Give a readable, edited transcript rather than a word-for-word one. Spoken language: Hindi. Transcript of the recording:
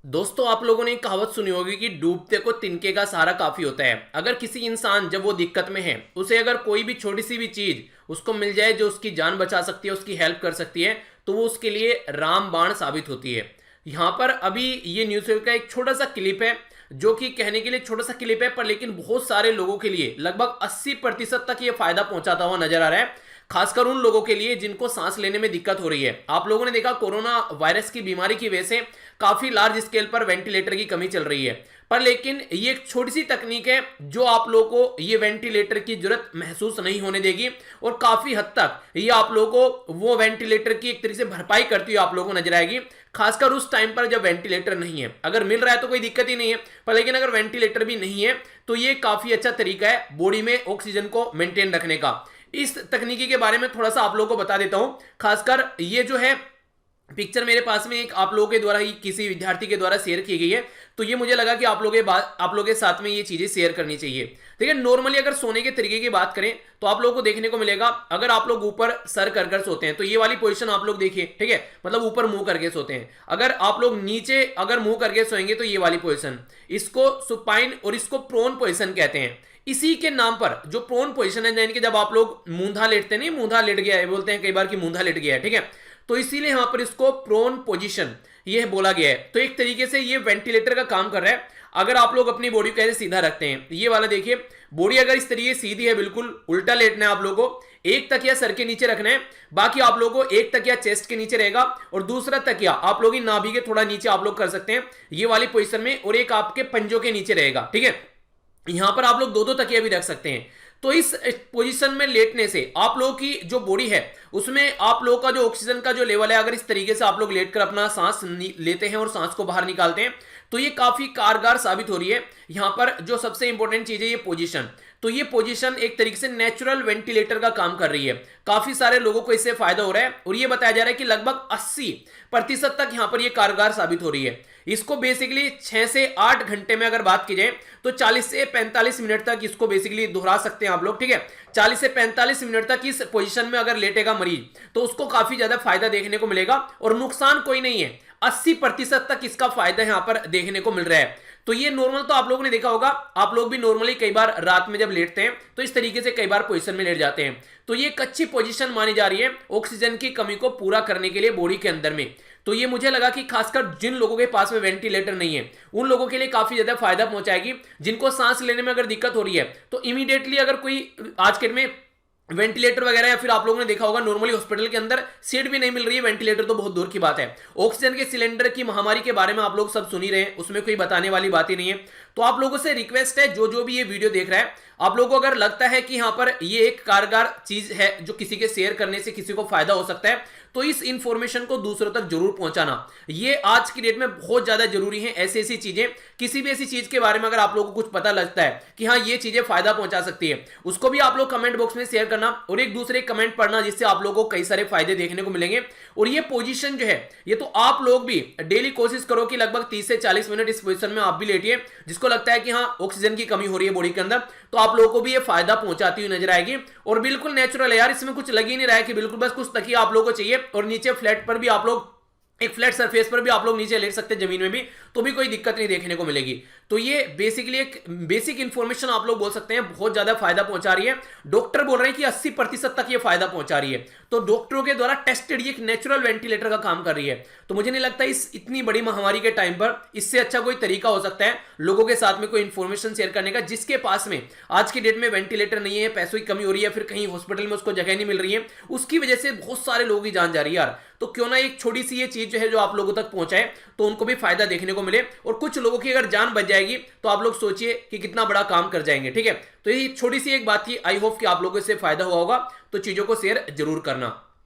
दोस्तों, आप लोगों ने एक कहावत सुनी होगी कि डूबते को तिनके का सहारा काफी होता है। अगर किसी इंसान जब वो दिक्कत में है, उसे अगर कोई भी छोटी सी भी चीज उसको मिल जाए जो उसकी जान बचा सकती है, उसकी हेल्प कर सकती है, तो वो उसके लिए रामबाण साबित होती है। यहाँ पर अभी ये न्यूज़पेपर का एक छोटा सा क्लिप है, जो कि कहने के लिए छोटा सा क्लिप है, पर लेकिन बहुत सारे लोगों के लिए लगभग 80% तक ये फायदा पहुंचाता हुआ नजर आ रहा है। खासकर उन लोगों के लिए जिनको सांस लेने में दिक्कत हो रही है। आप लोगों ने देखा कोरोना वायरस की बीमारी की वजह से काफी लार्ज स्केल पर वेंटिलेटर की कमी चल रही है, पर लेकिन ये एक छोटी सी तकनीक है जो आप लोगों को ये वेंटिलेटर की जरूरत महसूस नहीं होने देगी, और काफी हद तक ये आप लोगों को वो वेंटिलेटर की एक तरीके से भरपाई करती हुई आप लोगों को नजर आएगी। खासकर उस टाइम पर जब वेंटिलेटर नहीं है, अगर मिल रहा है तो कोई दिक्कत ही नहीं है, पर लेकिन अगर वेंटिलेटर भी नहीं है तो ये काफी अच्छा तरीका है बॉडी में ऑक्सीजन को मेंटेन रखने का। इस तकनीकी के बारे में थोड़ा सा आप लोगों को बता देता हूं। खासकर ये जो है पिक्चर मेरे पास में एक आप लोगों के द्वारा ही किसी विद्यार्थी के द्वारा शेयर की गई है, तो ये मुझे लगा कि आप लोगों के साथ में ये चीजें शेयर करनी चाहिए। देखिए, नॉर्मली अगर सोने के तरीके की बात करें तो आप लोगों को देखने को मिलेगा, अगर आप लोग ऊपर सर कर सोते हैं तो ये वाली पोजीशन आप लोग देखिए, ठीक है, मतलब ऊपर मुंह करके सोते हैं। अगर आप लोग नीचे अगर मुंह करके सोएंगे तो ये वाली पोजीशन, इसको सुपाइन और इसको प्रोन पोजीशन कहते हैं। इसी के नाम पर जो प्रोन पोजीशन है, यानी कि जब आप लोग मूंधा लेटते नहीं, मूंधा लेट गया है बोलते हैं कई बार कि मूंधा लेट गया है, ठीक है, तो इसीलिए यहां पर इसको प्रोन पोजीशन ये बोला गया है। तो एक तरीके से ये वेंटिलेटर का काम कर रहा है। अगर आप लोग अपनी बॉडी को ऐसे सीधा रखते हैं, ये वाला देखिए, बॉडी अगर इस तरीके सीधी है, बिल्कुल उल्टा लेटना है आप लोगों को, एक तकिया सर के नीचे रखना है, बाकी आप लोगों को एक तकिया चेस्ट के नीचे रहेगा और दूसरा तकिया आप लोग नाभि के थोड़ा नीचे आप लोग कर सकते हैं ये वाली पोजीशन में, और एक आपके पंजों के नीचे रहेगा, ठीक है। यहां पर आप लोग दो दो तकिया भी रख सकते हैं। तो इस पोजीशन में लेटने से आप लोगों की जो बॉडी है उसमें आप लोगों का जो ऑक्सीजन का जो लेवल है, अगर इस तरीके से आप लोग लेटकर अपना सांस लेते हैं और सांस को बाहर निकालते हैं, तो ये काफी कारगर साबित हो रही है। यहां पर जो सबसे इंपॉर्टेंट चीज है ये पोजीशन, तो ये पोजीशन एक तरीके से नेचुरल वेंटिलेटर का काम कर रही है। काफी सारे लोगों को इससे फायदा हो रहा है, और ये बताया जा रहा है कि लगभग 80% तक यहां पर ये कारगर साबित हो रही है। इसको बेसिकली 6 से 8 घंटे में अगर बात की जाए तो 40 से 45 मिनट तक इसको बेसिकली दोहरा सकते हैं आप लोग, ठीक है। 40 से 45 मिनट तक इस पोजीशन में अगर लेटेगा मरीज तो उसको काफी ज्यादा फायदा देखने को मिलेगा, और नुकसान कोई नहीं है। 80% तक इसका फायदा यहां पर देखने को मिल रहा है। तो ये नॉर्मल तो आप लोगों ने देखा होगा, आप लोग भी नॉर्मली कई बार रात में जब लेटते हैं तो इस तरीके से कई बार पोजीशन में लेट जाते हैं। तो ये एक अच्छी पोजीशन मानी जा रही है ऑक्सीजन की कमी को पूरा करने के लिए बॉडी के अंदर में। तो ये मुझे लगा कि खासकर जिन लोगों के पास में वेंटिलेटर नहीं है उन लोगों के लिए काफी ज्यादा फायदा पहुंचाएगी। जिनको सांस लेने में अगर दिक्कत हो रही है तो इमीडिएटली अगर कोई आज के में वेंटिलेटर वगैरह, या फिर आप लोगों ने देखा होगा नॉर्मली हॉस्पिटल के अंदर सीट भी नहीं मिल रही है, वेंटिलेटर तो बहुत दूर की बात है। ऑक्सीजन के सिलेंडर की महामारी के बारे में आप लोग सब सुन ही रहे हैं, उसमें कोई बताने वाली बात ही नहीं है। तो आप लोगों से रिक्वेस्ट है, जो जो भी ये वीडियो देख रहा है, आप लोगों को अगर लगता है कि यहां पर ये एक कारगर चीज है जो किसी के शेयर करने से किसी को फायदा हो सकता है, तो इस इंफॉर्मेशन को दूसरों तक जरूर पहुंचाना। ये आज की डेट में बहुत ज्यादा जरूरी है। ऐसी ऐसी चीजें, किसी भी ऐसी चीज के बारे में अगर आप लोगों को कुछ पता लगता है कि हाँ ये चीजें फायदा पहुंचा सकती है, उसको भी आप लोग कमेंट बॉक्स में शेयर करना और एक दूसरे कमेंट पढ़ना, जिससे आप लोगों को कई सारे फायदे देखने को मिलेंगे। और ये पोजीशन जो है, ये तो आप लोग भी डेली कोशिश करो कि लगभग 30 से 40 मिनट इस पोजीशन में आप भी लेटिए। जिसको लगता है कि हाँ ऑक्सीजन की कमी हो रही है बॉडी के अंदर, तो आप लोगों को भी ये फायदा पहुंचाती हुई नजर आएगी। और बिल्कुल नेचुरल है यार, इसमें कुछ लग ही नहीं रहा है कि बिल्कुल बस कुछ तकिया आप लोगों को चाहिए, और नीचे फ्लैट पर भी आप लोग एक फ्लैट सरफेस पर भी आप लोग नीचे लेट सकते हैं, जमीन में भी, तो भी कोई दिक्कत नहीं देखने को मिलेगी। तो ये बेसिकली एक बेसिक इंफॉर्मेशन आप लोग बोल सकते हैं बहुत ज्यादा फायदा पहुंचा रही है। डॉक्टर बोल रहे हैं कि 80% तक ये फायदा पहुंचा रही है। तो डॉक्टरों के द्वारा टेस्टेड ये एक नेचुरल वेंटिलेटर का काम कर रही है। तो मुझे नहीं लगता इस इतनी बड़ी महामारी के टाइम पर इससे अच्छा कोई तरीका हो सकता है लोगों के साथ में कोई इंफॉर्मेशन शेयर करने का। जिसके पास में आज की डेट में वेंटिलेटर नहीं है, पैसों की कमी हो रही है, फिर कहीं हॉस्पिटल में उसको जगह नहीं मिल रही है, उसकी वजह से बहुत सारे लोगों की जान जा रही है यार। तो क्यों ना एक छोटी सी ये चीज जो है जो आप लोगों तक पहुंचाए तो उनको भी फायदा देखने को मिले, और कुछ लोगों की अगर जान बच जाएगी तो आप लोग सोचिए कि कितना बड़ा काम कर जाएंगे, ठीक है। तो ये छोटी सी एक बात थी, आई होप कि आप लोगों से फायदा हुआ होगा। तो चीजों को शेयर जरूर करना।